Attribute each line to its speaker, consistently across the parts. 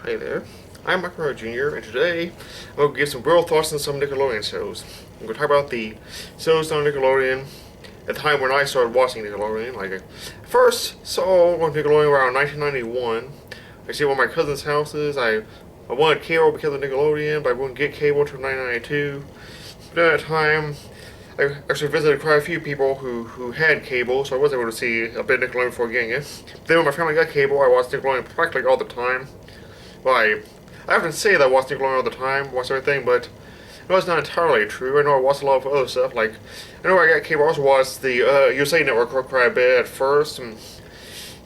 Speaker 1: Hi there, I'm Michael Jr., and today I'm going to give some real thoughts on some Nickelodeon shows. I'm going to talk about the shows on Nickelodeon at the time when I started watching Nickelodeon. I first saw Nickelodeon around 1991. I stayed at one of my cousin's houses. I wanted cable because of Nickelodeon, but I wouldn't get cable until 1992. But at that time, I actually visited quite a few people who had cable, so I was able to see a bit of Nickelodeon before getting it. Then when my family got cable, I watched Nickelodeon practically all the time. Well, I often say that I watch Nickelodeon all the time, watch everything, but no, it's not entirely true. I know I watched a lot of other stuff, like, I know I got cable, I also watched the USA Network quite a bit at first, and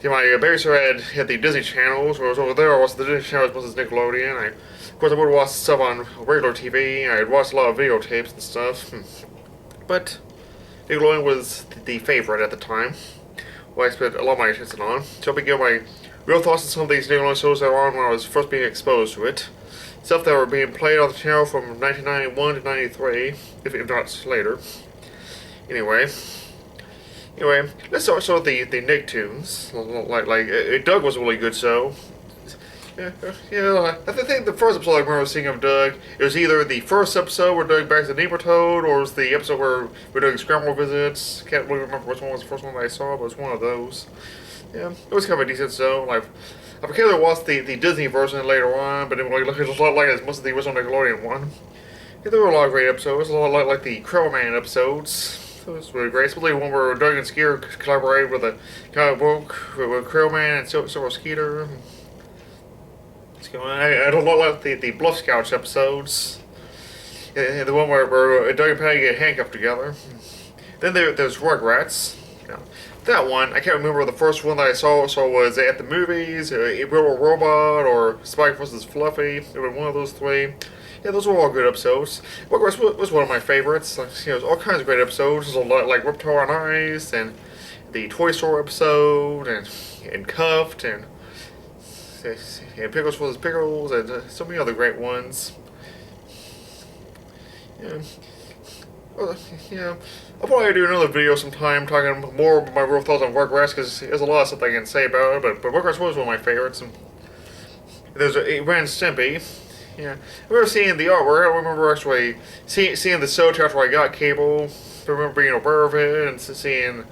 Speaker 1: my babysitter had the Disney channels, where I was over there, I watched the Disney channels versus Nickelodeon. Of course, I would watch stuff on regular TV, I'd watch a lot of videotapes and stuff, but Nickelodeon was the favorite at the time, what I spent a lot of my attention on. So I'll begin my real thoughts on some of these Nickelodeon shows that were on when I was first being exposed to it. Stuff that were being played on the channel from 1991 to 93, if not later. Anyway, let's start with the Nicktoons. Doug was a really good show. I think the first episode I remember seeing of Doug, it was either the first episode where Doug backs the Nemertoad, or it was the episode where we're doing scramble visits. Can't really remember which one was the first one that I saw, but it was one of those. Yeah, it was kind of a decent show. I forget to watch the Disney version later on, but it looked a lot like as much as the original Nickelodeon one. Yeah, there were a lot of great episodes, a lot like the Krillman episodes. It was really great, especially one where Doug and Skeeter collaborated with a comic book with Krillman and Silver Skeeter. I don't like the Bluff Scouts episodes. Yeah, the one where Doug and Patty get handcuffed together. Then there's Rugrats. That one, I can't remember the first one that I saw was at the movies, Real Robot, or Spike vs. Fluffy. It was one of those three. Yeah, those were all good episodes. Rugrats was one of my favorites. There's all kinds of great episodes. There's a lot like Riptide on Ice, and the Toy Store episode, and Cuffed, and Pickles vs. Pickles, and so many other great ones. Yeah. Well, yeah, I'll probably do another video sometime talking more about my real thoughts on Rugrats, because there's a lot of stuff I can say about it, but Rugrats was one of my favorites. And there's a Ren and Stimpy. Yeah, I remember seeing the artwork. I don't remember actually seeing the show after I got cable. I remember being aware of it and seeing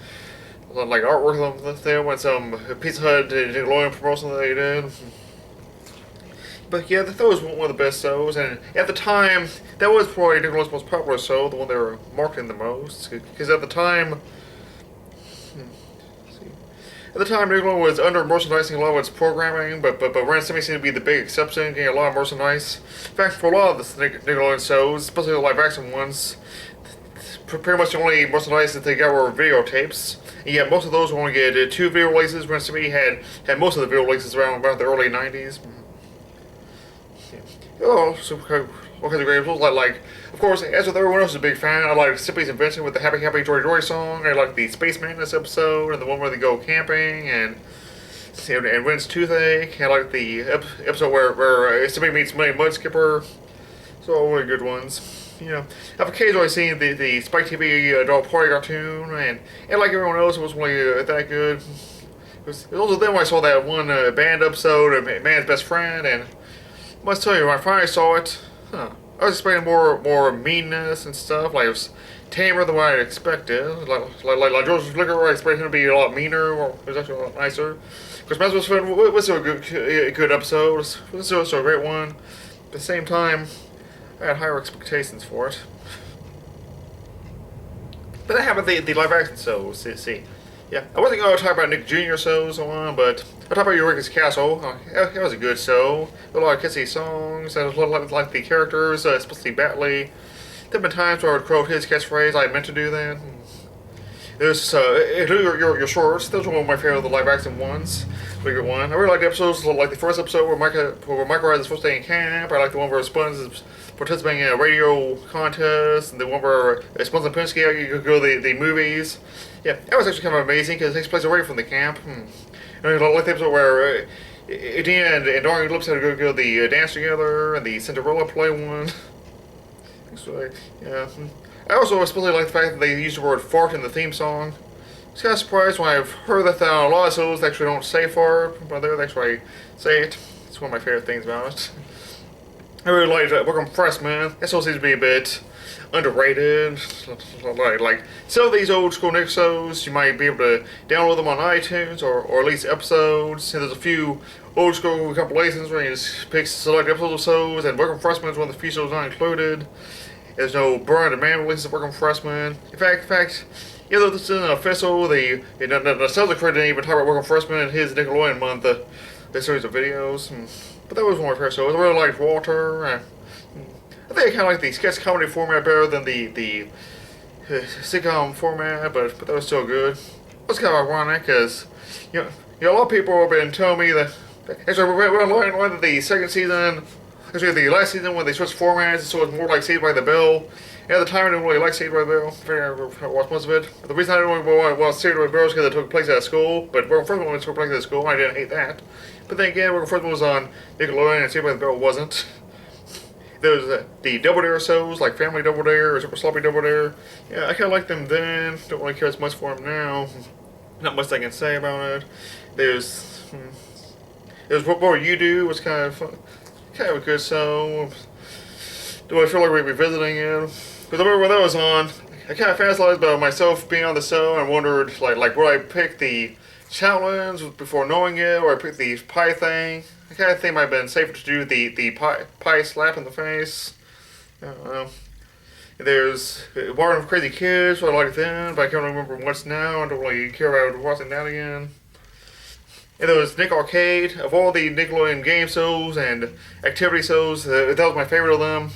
Speaker 1: like artwork of them with some Pizza Hut Nickelodeon promotion that they did. But yeah, that was one of the best shows, and at the time, that was probably Nickelodeon's most popular show, the one they were marketing the most. Because at the time, Nickelodeon was under merchandising a lot of its programming, but Ren and Stimpy seemed to be the big exception, getting a lot of merchandise. In fact, for a lot of the Nickelodeon shows, especially the live action ones, pretty much the only merchandise that they got were videotapes. And yet most of those only get 2 video releases. Ren and Stimpy had most of the video releases around about the early 90s. Oh, so all kinds of great episodes. Of course, as with everyone else, is a big fan. I like Stimpy's invention with the Happy Happy Joy Joy song. I like the Space Madness episode, and the one where they go camping, and Ren's Toothache. I like the episode where Stimpy meets Mud Skipper. So all really good ones. I've occasionally seen the Spike TV adult party cartoon, and like everyone else, it wasn't really that good. It was also then when I saw that one band episode of Man's Best Friend, and I must tell you, when I finally saw it, I was expecting more meanness and stuff. Like, it was tamer than what I'd expected. Like George Liquor, I expected him to be a lot meaner, or it was actually a lot nicer. Because Man's Best Friend was still a good episode. It was still a great one. At the same time, I had higher expectations for it. But that happened the live action shows, see. Yeah, I wasn't going to talk about Nick Jr. shows so on, but I'll talk about Eureeka's Castle. It was a good show. A lot of kissy songs, and a lot like the characters, especially Batley. There have been times where I would quote his catchphrase, I meant to do that. There's your shorts. Those were one of my favorite of the live action ones. Really good one. I really like the episodes, like the first episode where Michael has his first day in camp. I like the one where Spuns is participating in a radio contest, and the one where Spuns and Pinsky you go to the movies. Yeah, that was actually kind of amazing because it takes place away from the camp. I like the episode where Dina and Dorian Lips had to go the dance together, and the Cinderella play one. So, yeah. I also especially like the fact that they used the word fart in the theme song. I was kind of surprised when I've heard that a lot of shows actually don't say fart, but they actually say it. It's one of my favorite things about it. I really liked Welcome Freshmen. That still seems to be a bit underrated. Like some of these old school Nick shows, you might be able to download them on iTunes or at least episodes. And there's a few old school compilations where you just pick select episodes of shows, and Welcome Freshmen is one of the few shows not included. There's no burn demand releases of Welcome Freshmen. In fact, even though this isn't official, the nostalgia critic didn't even talk about Welcome Freshmen in his Nickelodeon month, the series of videos. But that was one of my favorite shows. I really liked Walter. I think I kind of like the sketch comedy format better than the sitcom format, but that was still good. It was kind of ironic because you know a lot of people have been telling me that actually when I learned that the second season, actually the last season when they switched formats, so it was more like Saved by the Bell. And at the time I didn't really like Saved by the Bell. I watched most of it. But the reason I didn't really watch Saved by the Bell is because it took place at school. But Welcome Freshmen took place at school, and I didn't hate that. But then again, Welcome Freshmen was on Nickelodeon, and Saved by the Bell wasn't. There was the Double Dare shows, like Family Double Dare or Super Sloppy Double Dare. Yeah, I kind of liked them then. Don't really care as much for them now. Not much I can say about it. There's What More You Do was kind of a good show. Do I feel like we're revisiting it? Because I remember when that was on, I kind of fantasized about myself being on the show and wondered, like would I pick the challenge before knowing it, or I pick the pie thing? I kind of think it might have been safer to do the pie slap in the face. I don't know. There's Warren of Crazy Kids, what I liked then, but I can't remember what's now. I don't really care about watching that again. And there was Nick Arcade. Of all the Nickelodeon game shows and activity shows, that was my favorite of them.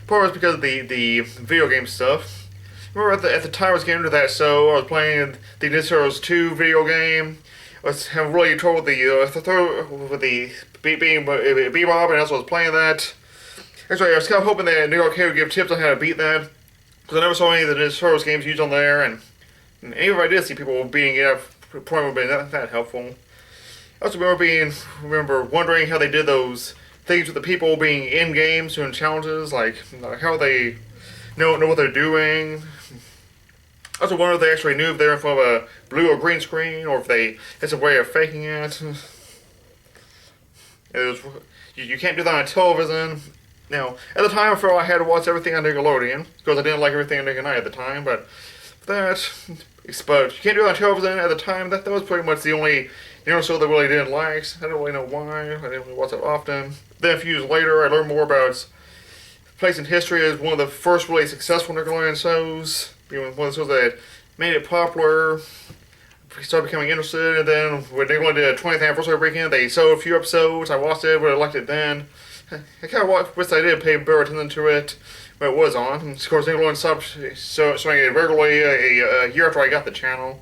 Speaker 1: Part was because of the video game stuff. Remember at the time I was getting into that show, I was playing the Ninja Turtles 2 video game. I was having really trouble with the being Bebop, and also I was playing that. Actually, I was kind of hoping that Nick Arcade would give tips on how to beat that, because I never saw any of the Ninja Turtles games used on there, and even if I did see people beating it, it probably would have been that helpful. I also remember wondering how they did those things with the people being in games doing challenges, like how they know what they're doing. I also wonder if they actually knew if they were in front of a blue or green screen, or if they had some way of faking it. You can't do that on television. Now, at the time I felt I had to watch everything on Nickelodeon, because I didn't like everything on Nick and I at the time, but you can't do it on television at the time. That was pretty much the only show that I really didn't like. I don't really know why. I didn't really watch it often. Then a few years later, I learned more about its place in history as one of the first really successful Nickelodeon shows. One of the shows that made it popular. I started becoming interested, and then when Nickelodeon did a 20th anniversary weekend, they showed a few episodes. I watched it, but I liked it then. I kind of wish I did pay better attention to it when it was on. And of course, Nickelodeon stopped showing it regularly a year after I got the channel.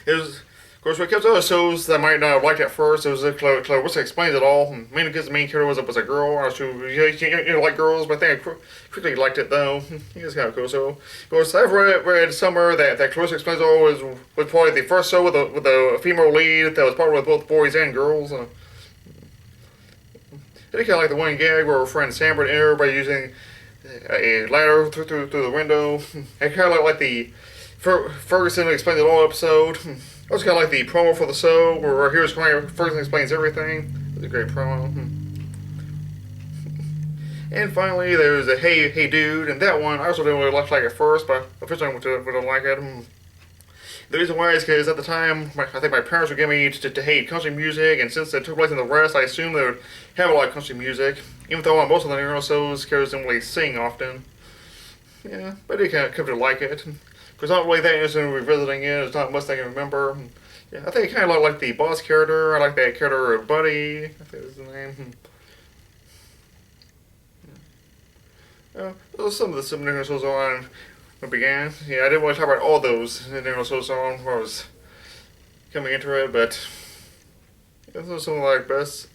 Speaker 1: Of course, when it comes to other shows that I might not have liked at first, it was Clarissa Explains It All. Mainly because the main character was a girl. I was you like girls, but I think I quickly liked it though. It was kind of cool. So, of course, I've read somewhere that Clarissa Explains It All was probably the first show with a female lead that was popular with both boys and girls. I did kind of like the one gag where her friend Sam would enter by using a ladder through the window. I kind of like the Ferguson Explains It All episode. I was kind of like the promo for the show, where here's Ferguson Explains Everything. It was a great promo. And finally, there was a Hey Dude, and that one I also didn't really like at first, but officially I wouldn't like it. The reason why is because at the time, I think my parents would get me to hate country music, and since it took place in the West, I assumed they would have a lot of country music, even though on most of the Negro shows, characters didn't really sing often. Yeah, but I kind of come to like it. Because I'm not really that interested in revisiting it. There's not much I can remember. Yeah, I think I kind of like the boss character. I like that character Buddy. I think that's the name. Those are some of the Negro shows on when it began. Yeah, I didn't want to talk about all those Negro shows on when I was coming into it, but those are some of I like best.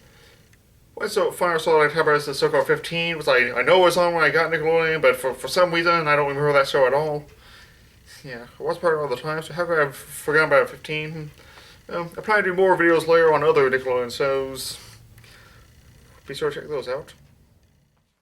Speaker 1: One final show I talk about is the so-called 15, which I know it was on when I got Nickelodeon, but for some reason I don't remember that show at all. Yeah, I was part of it all the time, so how could I have forgotten about 15? I plan to do more videos later on other Nickelodeon shows. Be sure to check those out.